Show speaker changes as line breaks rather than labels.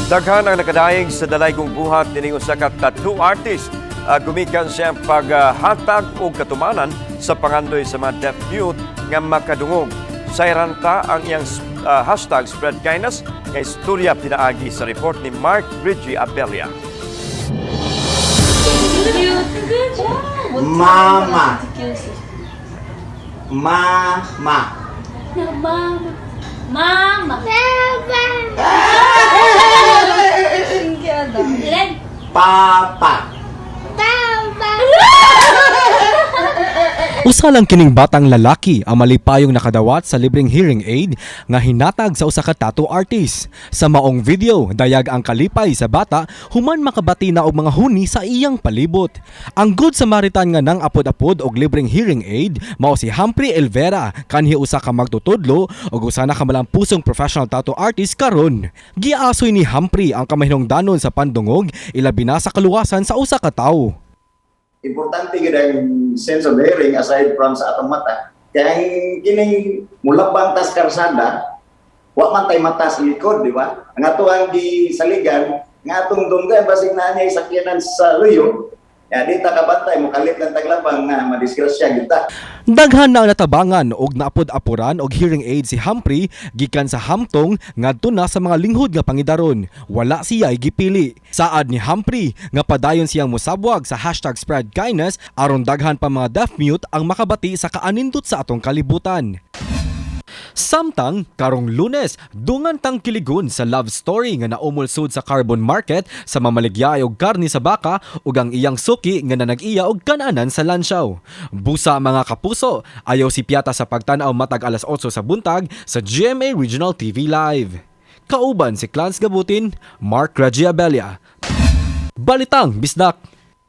Daghan ang nakadaing sa dalaygong buhat nining usa ka tattoo artist. Gumikan siyang paghatag o katumanan sa pangandoy sa mga deaf mute nga makadungog. Sayranta ang iyang hashtag spread kindness nga istorya pinaagi sa report ni Mark Reggie Abelia.
Good job.
Mama. Mama.
Mama. Mama. Len.
Papa.
Usa lang kining batang lalaki ang malipayong nakadawat sa libreng hearing aid nga hinatag sa usa ka tattoo artist. Sa maong video, dayag ang kalipay sa bata human makabati na og mga huni sa iyang palibot. Ang Good Samaritan nga nang apod-apod og libreng hearing aid mao si Humphrey Elvera, kanhi usa ka magtutudlo ug usa na ka malampusong professional tattoo artist karon. Giasoy ni Humphrey ang kamahinungdanon sa pandungog ilabi na sa kaluwasan sa usa ka tawo.
Importante gid ang sense of hearing aside from sa atong mata. Kaya kining mulabang tas karsada, wa man tay mata sa likod, di ba? Ang atuang gisaligan, nga atong dunggan basig na niya sakyanan sa luyo. Ya di ta kabantay mo kalit ng taglabang nga madisgrasya kita.
Daghan na ang natabangan og naapod-apuran og hearing aid si Humphrey gikan sa hamtong ngadto na sa mga linghod nga pangidaron. Wala siya'y gipili. Saad ni Humphrey nga padayon siyang musabwag sa hashtag spread kindness aron daghan pa mga deaf mute ang makabati sa kaanindot sa atong kalibutan. Samtang karong Lunes, dungan tang kiligon sa love story nga naumulsod sa carbon market sa mamaligya og karni sa baka ug ang iyang suki nga nanag-iya og kan-anan sa lansyaw. Busa mga kapuso, ayaw si Piata sa pagtan-aw matag alas 8 sa buntag sa GMA Regional TV Live. Kauban si Clans Gabutin, Mark Reggie Abelia. Balitang Bisdak.